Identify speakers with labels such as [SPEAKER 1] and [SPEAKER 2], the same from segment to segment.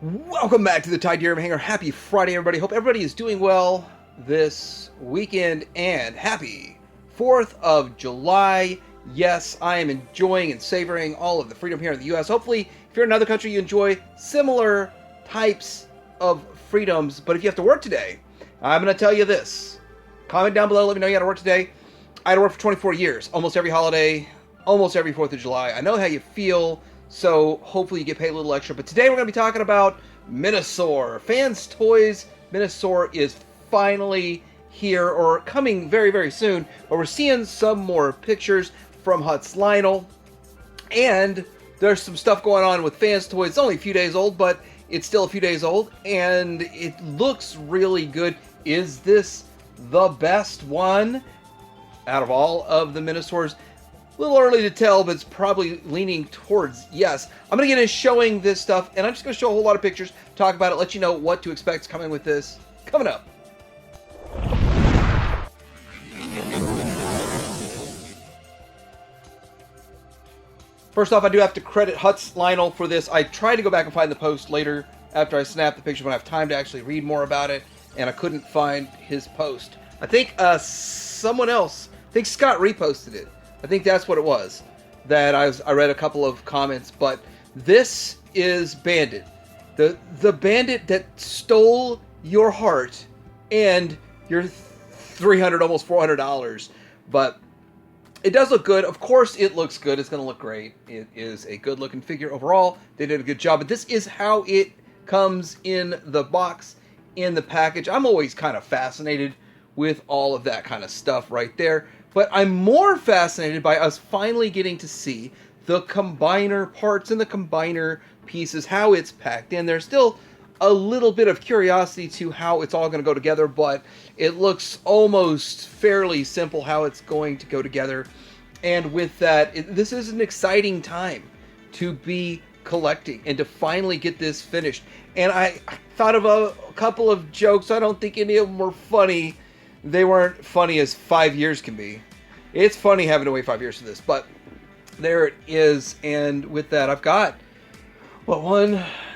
[SPEAKER 1] Welcome back to the Tide Deer Hanger. Happy Friday, everybody. Hope everybody is doing well this weekend, and happy 4th of July. Yes, I am enjoying and savoring all of the freedom here in the U.S. Hopefully, if you're in another country, you enjoy similar types of freedoms. But if you have to work today, I'm going to tell you this. Comment down below. Let me know you had to work today. I had to work for 24 years. Almost every holiday, almost every 4th of July. I know how you feel. So hopefully you get paid a little extra. But today we're going to be talking about Menasor. Fanstoys Menasor is finally here, or coming very, very soon. But we're seeing some more pictures from Huts Lionel. And there's some stuff going on with Fanstoys. It's only a few days old, but it's still a few days old. And it looks really good. Is this the best one out of all of the Menasors? A little early to tell, but it's probably leaning towards yes. I'm going to get into showing this stuff, and I'm just going to show a whole lot of pictures, talk about it, let you know what to expect coming with this. Coming up. First off, I do have to credit Huts Lionel for this. I tried to go back and find the post later after I snapped the picture when I have time to actually read more about it, and I couldn't find his post. I think someone else, I think Scott reposted it. I think that's what it was, that I read a couple of comments, but this is Bandit. The Bandit that stole your heart and your $300, almost $400. But it does look good. Of course it looks good. It's going to look great. It is a good looking figure overall. They did a good job. But this is how it comes in the box, in the package. I'm always kind of fascinated with all of that kind of stuff right there. But I'm more fascinated by us finally getting to see the combiner parts and the combiner pieces, how it's packed in. There's still a little bit of curiosity to how it's all going to go together, but it looks almost fairly simple how it's going to go together. And with that, this is an exciting time to be collecting and to finally get this finished. And I thought of a couple of jokes. I don't think any of them were funny. They weren't funny as 5 years can be. It's funny having to wait 5 years for this, but there it is. And with that, I've got,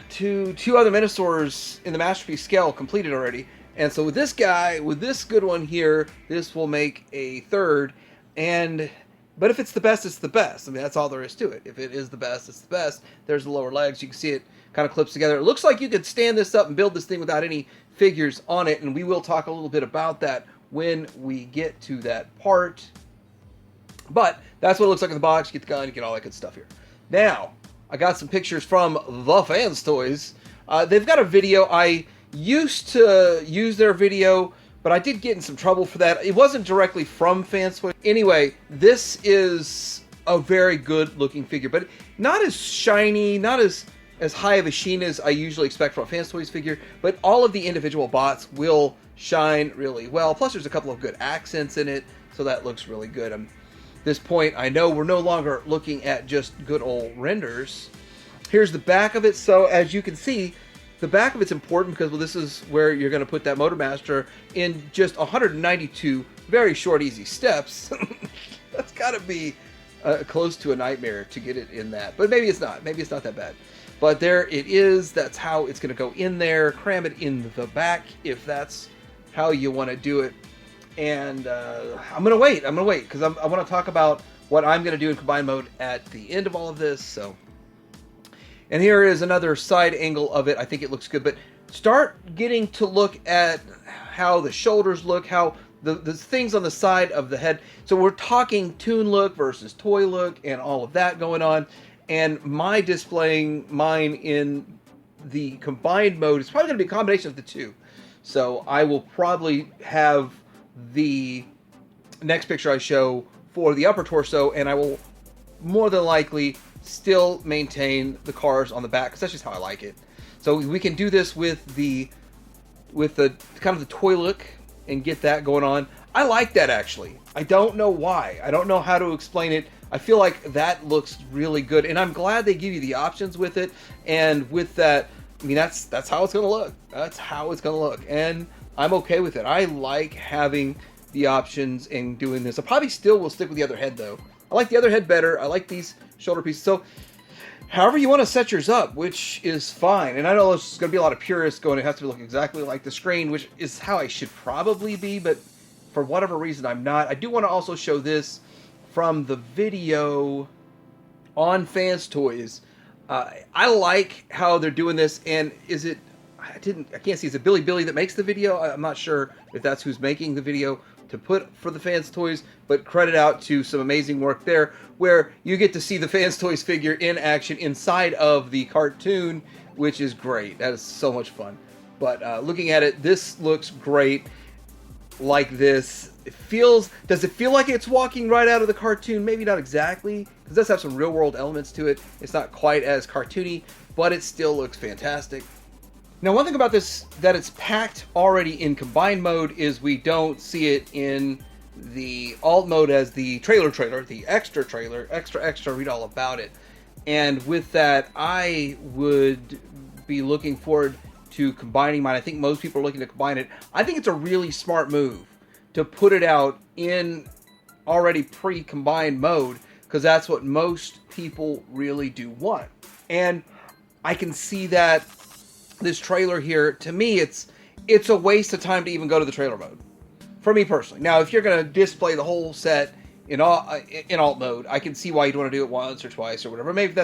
[SPEAKER 1] two other Menasors in the Masterpiece scale completed already. And so with this guy, with this good one here, this will make a third. But if it's the best, it's the best. I mean, that's all there is to it. If it is the best, it's the best. There's the lower legs. You can see it kind of clips together. It looks like you could stand this up and build this thing without any figures on it. And we will talk a little bit about that when we get to that part. But that's what it looks like in the box. You get the gun, you get all that good stuff here. Now, I got some pictures from the Fanstoys. They've got a video. I used to use their video, but I did get in some trouble for that. It wasn't directly from Fanstoys. Anyway, this is a very good looking figure, but not as shiny, not as high of a sheen as I usually expect from a Fanstoys figure, but all of the individual bots will shine really well. Plus, there's a couple of good accents in it, so that looks really good. At this point, I know we're no longer looking at just good old renders. Here's the back of it. So as you can see, the back of it's important because this is where you're going to put that Motormaster in just 192 very short, easy steps. That's got to be close to a nightmare to get it in that. But maybe it's not. Maybe it's not that bad. But there it is. That's how it's going to go in there. Cram it in the back if that's how you want to do it. And I'm going to wait. Because I want to talk about what I'm going to do in combine mode at the end of all of this. So, and here is another side angle of it. I think it looks good. But start getting to look at how the shoulders look, how the things on the side of the head. So we're talking toon look versus toy look and all of that going on. And my displaying mine in the combined mode is probably going to be a combination of the two. So I will probably have the next picture I show for the upper torso, and I will more than likely still maintain the cars on the back, because that's just how I like it. So we can do this with the kind of the toy look and get that going on. I like that, actually. I don't know why. I don't know how to explain it. I feel like that looks really good, and I'm glad they give you the options with it. And with that, I mean, that's how it's going to look. That's how it's going to look, and I'm okay with it. I like having the options and doing this. I probably still will stick with the other head, though. I like the other head better. I like these shoulder pieces. So however you want to set yours up, which is fine. And I know there's going to be a lot of purists going, it has to look exactly like the screen, which is how I should probably be, but for whatever reason I'm not. I do want to also show this from the video on Fanstoys. I like how they're doing this, and I can't see, is it Billy that makes the video? I'm not sure if that's who's making the video to put for the Fanstoys, but credit out to some amazing work there, where you get to see the Fanstoys figure in action inside of the cartoon, which is great. That is so much fun. But looking at it, this looks great like this. Does it feel like it's walking right out of the cartoon? Maybe not exactly, because it does have some real world elements to it. It's not quite as cartoony, but it still looks fantastic. Now, one thing about this that it's packed already in combined mode is we don't see it in the alt mode as the trailer, the extra trailer, extra, read all about it. And with that, I would be looking forward to combining mine. I think most people are looking to combine it. I think it's a really smart move to put it out in already pre-combined mode, because that's what most people really do want. And I can see that this trailer here, to me, it's a waste of time to even go to the trailer mode, for me personally. Now, if you're going to display the whole set in alt mode, I can see why you'd want to do it once or twice or whatever. Maybe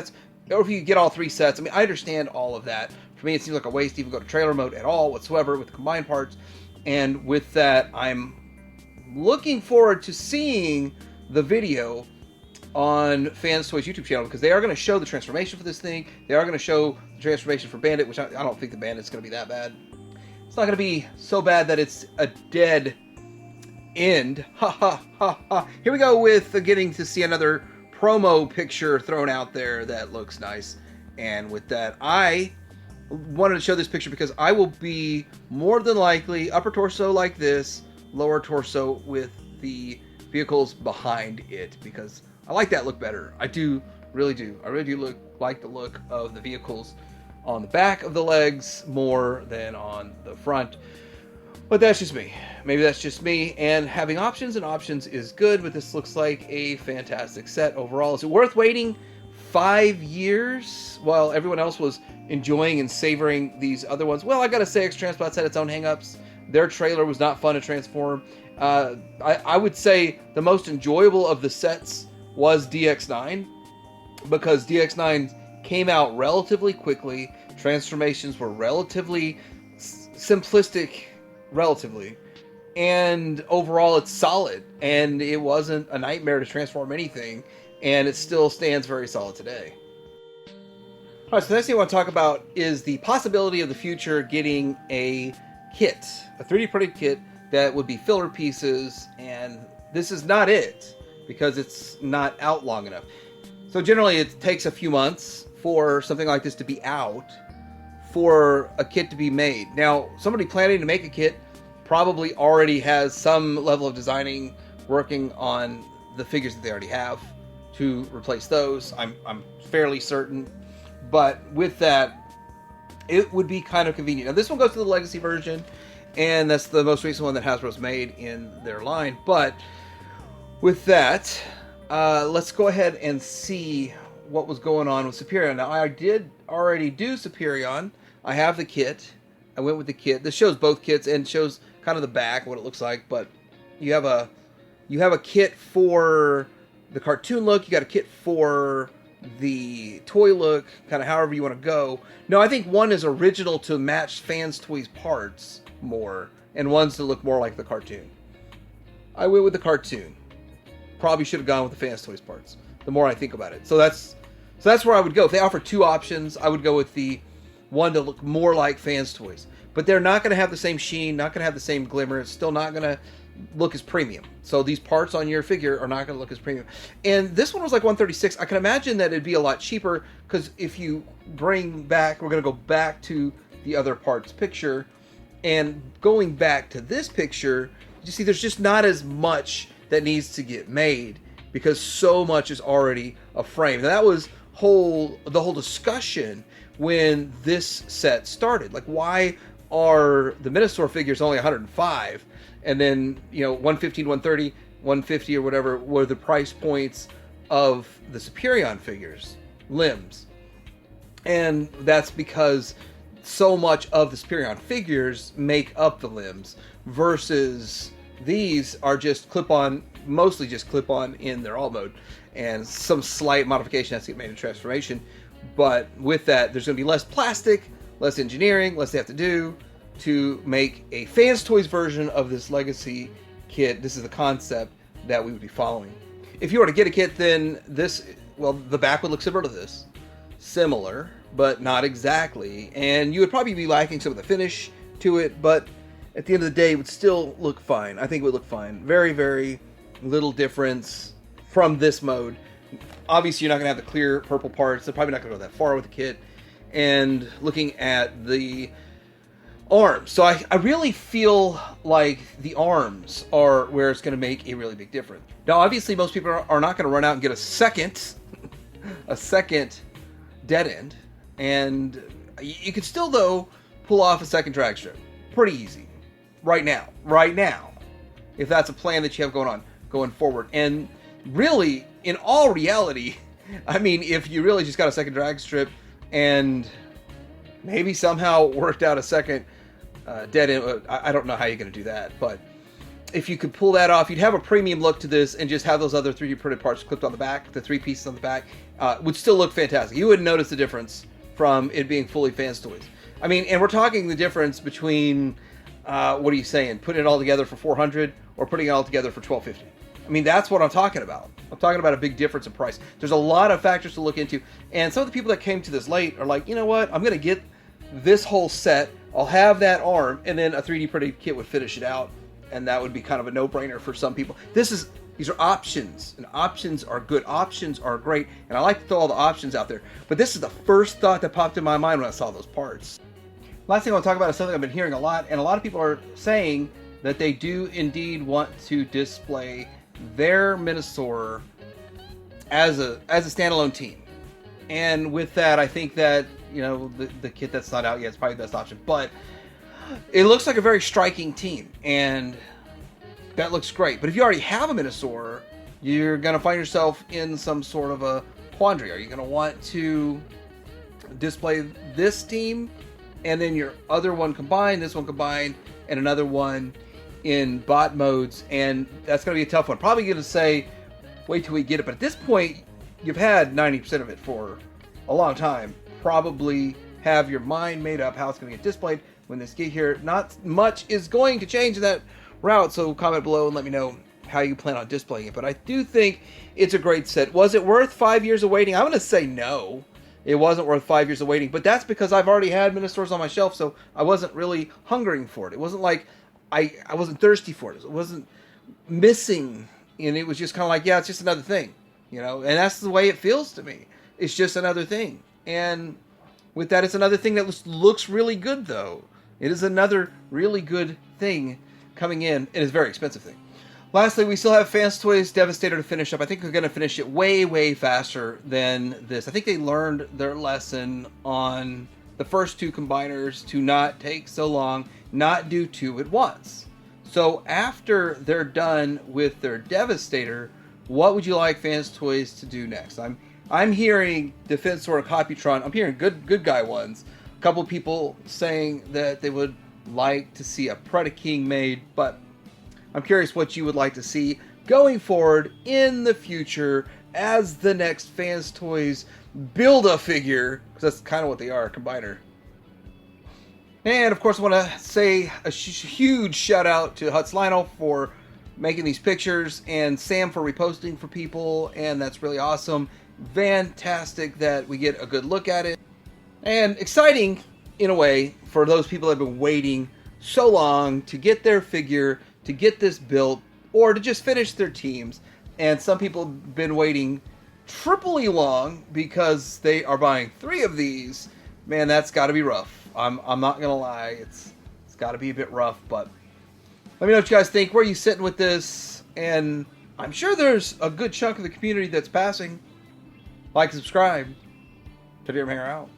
[SPEAKER 1] or if you get all three sets. I mean, I understand all of that. For me, it seems like a waste to even go to trailer mode at all whatsoever with the combined parts. And with that, I'm looking forward to seeing the video on Fanstoys YouTube channel, because they are going to show the transformation for this thing. They are going to show the transformation for Bandit, which I don't think the Bandit's going to be that bad. It's not going to be so bad that it's a dead end. Ha ha ha ha. Here we go with getting to see another promo picture thrown out there that looks nice. And with that, I wanted to show this picture because I will be more than likely upper torso like this, lower torso with the vehicles behind it, because I like that look better. I really do like the look of the vehicles on the back of the legs more than on the front. But that's just me. Maybe that's just me. And having options is good, but this looks like a fantastic set overall. Is it worth waiting 5 years while everyone else was enjoying and savoring these other ones? Well, I gotta say, X-Transplants had its own hangups. Their trailer was not fun to transform. I would say the most enjoyable of the sets was DX9, because DX9 came out relatively quickly. Transformations were relatively simplistic, and overall it's solid, and it wasn't a nightmare to transform anything, and it still stands very solid today. Alright, so the next thing I want to talk about is the possibility of the future getting a kit, a 3D printed kit that would be filler pieces, and this is not it, because it's not out long enough. So generally it takes a few months for something like this to be out for a kit to be made. Now, somebody planning to make a kit probably already has some level of designing, working on the figures that they already have to replace those. I'm fairly certain. But with that, it would be kind of convenient. Now, this one goes to the Legacy version, and that's the most recent one that Hasbro's made in their line. But with that, let's go ahead and see what was going on with Superion. Now, I did already do Superion. I have the kit. I went with the kit. This shows both kits and shows kind of the back, what it looks like. But you have a kit for the cartoon look. You got a kit for the toy look, kind of however you want to go. No, I think one is original to match Fanstoys parts more, and one's to look more like the cartoon. I went with the cartoon. Probably should have gone with the Fanstoys parts, the more I think about it. So that's where I would go. If they offer two options, I would go with the one to look more like Fanstoys. But they're not going to have the same sheen, not going to have the same glimmer. It's still not going to look as premium. So these parts on your figure are not going to look as premium. And this one was like $136. I can imagine that it'd be a lot cheaper, because if you bring back, we're going to go back to the other parts picture, and going back to this picture, you see there's just not as much that needs to get made, because so much is already a frame. And that was the whole discussion when this set started. Like, why are the Menasor figures only 105, and then 115, 130, 150 or whatever were the price points of the Superion figures, limbs? And that's because so much of the Superion figures make up the limbs, versus these are just clip-on, mostly just clip-on in their alt mode, and some slight modification has to get made in transformation. But with that, there's going to be less plastic, less engineering, less they have to do to make a Fanstoys version of this Legacy kit. This is the concept that we would be following. If you were to get a kit, then this, well, the back would look similar to this. Similar, but not exactly. And you would probably be lacking some of the finish to it, but at the end of the day, it would still look fine. I think it would look fine. Very, very little difference from this mode. Obviously, you're not going to have the clear purple parts. They're probably not going to go that far with the kit. And looking at the arms. So I really feel like the arms are where it's going to make a really big difference. Now, obviously, most people are not going to run out and get a second dead end. And you could still, though, pull off a second drag strip. Pretty easy. Right now. If that's a plan that you have going forward. And really, in all reality, I mean, if you really just got a second drag strip and maybe somehow worked out a second dead end, I don't know how you're going to do that, but if you could pull that off, you'd have a premium look to this and just have those other 3D printed parts clipped on the back, the 3 pieces on the back, would still look fantastic. You wouldn't notice the difference from it being fully Fanstoys. I mean, and we're talking the difference between, what are you saying, putting it all together for $400 or putting it all together for $1,250. I mean, that's what I'm talking about. I'm talking about a big difference in price. There's a lot of factors to look into, and some of the people that came to this late are like, you know what, I'm going to get this whole set, I'll have that arm, and then a 3D printed kit would finish it out, and that would be kind of a no-brainer for some people. These are options, and options are good. Options are great, and I like to throw all the options out there, but this is the first thought that popped in my mind when I saw those parts. Last thing I want to talk about is something I've been hearing a lot, and a lot of people are saying that they do indeed want to display their Menasor as a standalone team. And with that, I think that, you know, the kit that's not out yet is probably the best option. But it looks like a very striking team, and that looks great. But if you already have a Menasor, you're going to find yourself in some sort of a quandary. Are you going to want to display this team and then your other one combined, this one combined, and another one in bot modes? And that's going to be a tough one. Probably going to say, wait till we get it. But at this point, you've had 90% of it for a long time. Probably have your mind made up how it's going to get displayed when this get here. Not much is going to change in that route, so comment below and let me know how you plan on displaying it. But I do think it's a great set. Was it worth 5 years of waiting? I'm going to say no. It wasn't worth 5 years of waiting, but that's because I've already had Menasors on my shelf, so I wasn't really hungering for it. It wasn't like I wasn't thirsty for it. It wasn't missing, and it was just kind of like, yeah, it's just another thing, you know? And that's the way it feels to me. It's just another thing. And with that, it's another thing that looks really good, though. It is another really good thing coming in. It is a very expensive thing. Lastly, we still have Fanstoys Devastator to finish up. I think they're going to finish it way, way faster than this. I think they learned their lesson on the first two combiners to not take so long, not do two at once. So after they're done with their Devastator, what would you like Fanstoys to do next? I'm hearing Defensor and Copytron. I'm hearing good guy ones. A couple people saying that they would like to see a Predaking made, but I'm curious what you would like to see going forward in the future as the next Fanstoys Build-A-Figure, because that's kind of what they are, a combiner. And of course, I want to say a huge shout out to Huts Lionel for making these pictures, and Sam for reposting for people, and that's really awesome. Fantastic that we get a good look at it, and exciting in a way for those people that have been waiting so long to get their figure, to get this built, or to just finish their teams. And some people have been waiting triply long because they are buying 3 of these. Man, that's got to be rough. I'm not gonna lie, it's got to be a bit rough. But let me know what you guys think. Where are you sitting with this? And I'm sure there's a good chunk of the community that's passing. Like and subscribe. Today, I'm out.